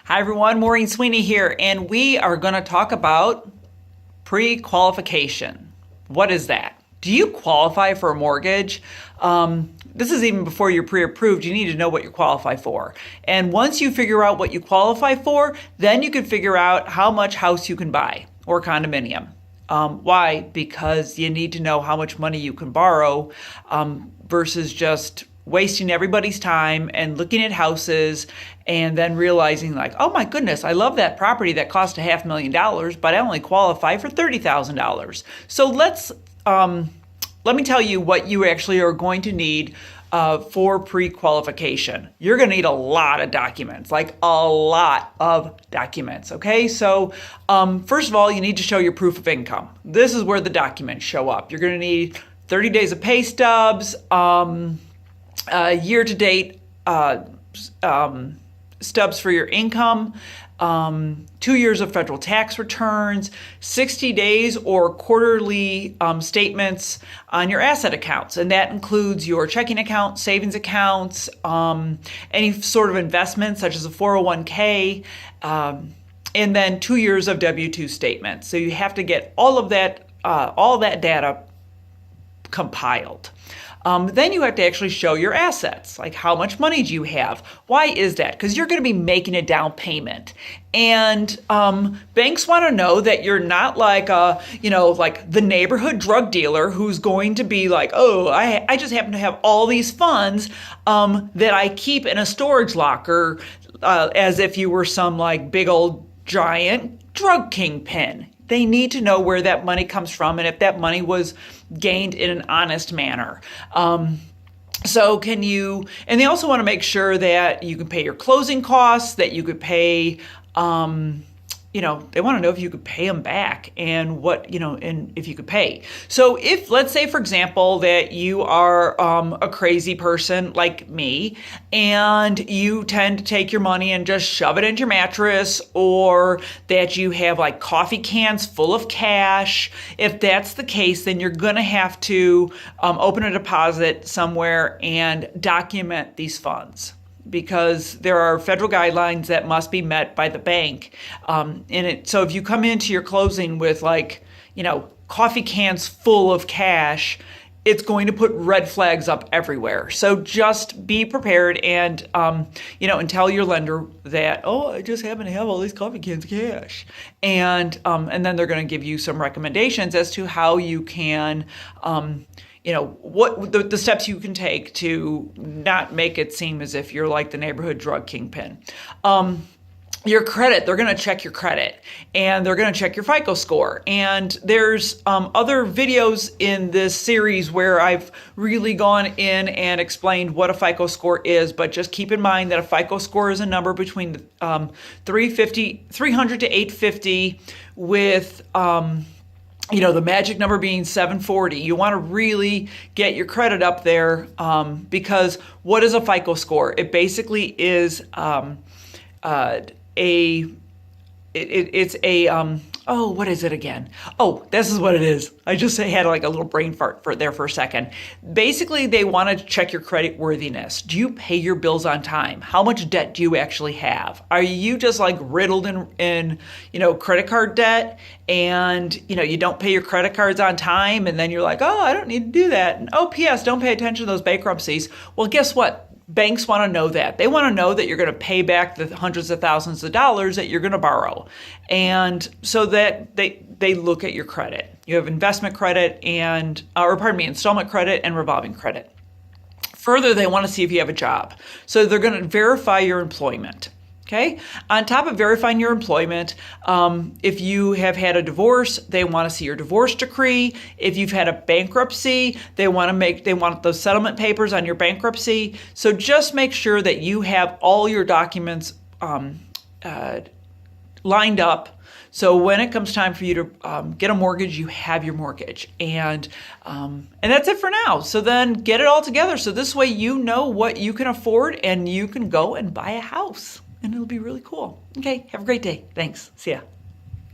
Hi everyone, Maureen Sweeney here, and we are going to talk about pre-qualification. What is that? Do you qualify for a mortgage? This is even before you're pre-approved. You need to know what you qualify for. And once you figure out what you qualify for, then you can figure out how much house you can buy or condominium. Why? Because you need to know how much money you can borrow versus just wasting everybody's time and looking at houses and then realizing like, oh my goodness, I love that property that cost $500,000, but I only qualify for $30,000. So let me tell you what you actually are going to need for pre-qualification. You're going to need a lot of documents, like a lot of documents. Okay, so first of all, you need to show your proof of income. This is where the documents show up. You're going to need 30 days of pay stubs, year-to-date stubs for your income, 2 years of federal tax returns, 60 days or quarterly statements on your asset accounts. And that includes your checking account, savings accounts, any sort of investment such as a 401k, and then 2 years of W-2 statements. So you have to get all of that data compiled. Then you have to actually show your assets, like how much money do you have? Why is that? Because you're going to be making a down payment. And banks want to know that you're not like like the neighborhood drug dealer who's going to be like, oh, I just happen to have all these funds that I keep in a storage locker as if you were some like big old giant drug kingpin. They need to know where that money comes from and if that money was gained in an honest manner. And they also want to make sure that you can pay your closing costs, that you could pay, they want to know if you could pay them back and and if you could pay. So if, let's say, for example, that you are a crazy person like me and you tend to take your money and just shove it into your mattress, or that you have like coffee cans full of cash, if that's the case, then you're going to have to open a deposit somewhere and document these funds, because there are federal guidelines that must be met by the bank. So if you come into your closing with coffee cans full of cash, it's going to put red flags up everywhere. So just be prepared and tell your lender that, oh, I just happen to have all these coffee cans of cash. And then they're going to give you some recommendations as to how you can what the steps you can take to not make it seem as if you're like the neighborhood drug kingpin. Your credit, they're going to check your credit and they're going to check your FICO score. And there's other videos in this series where I've really gone in and explained what a FICO score is, but just keep in mind that a FICO score is a number between 300 to 850 with the magic number being 740. You want to really get your credit up there because what is a FICO score? It basically is what is it again? Oh, this is what it is. I just had like a little brain fart for a second. Basically, they want to check your credit worthiness. Do you pay your bills on time? How much debt do you actually have? Are you just like riddled in credit card debt and, you don't pay your credit cards on time and then you're like, oh, I don't need to do that. And oh, P.S., don't pay attention to those bankruptcies. Well, guess what? Banks want to know that. They want to know that you're going to pay back the hundreds of thousands of dollars that you're going to borrow. And so that they look at your credit. You have investment credit installment credit and revolving credit. Further, they want to see if you have a job. So they're going to verify your employment. Okay. On top of verifying your employment, if you have had a divorce, they want to see your divorce decree. If you've had a bankruptcy, they want those settlement papers on your bankruptcy. So just make sure that you have all your documents lined up. So when it comes time for you to get a mortgage, you have your mortgage, and that's it for now. So then get it all together. So this way you know what you can afford, and you can go and buy a house. And it'll be really cool. Okay, have a great day. Thanks. See ya.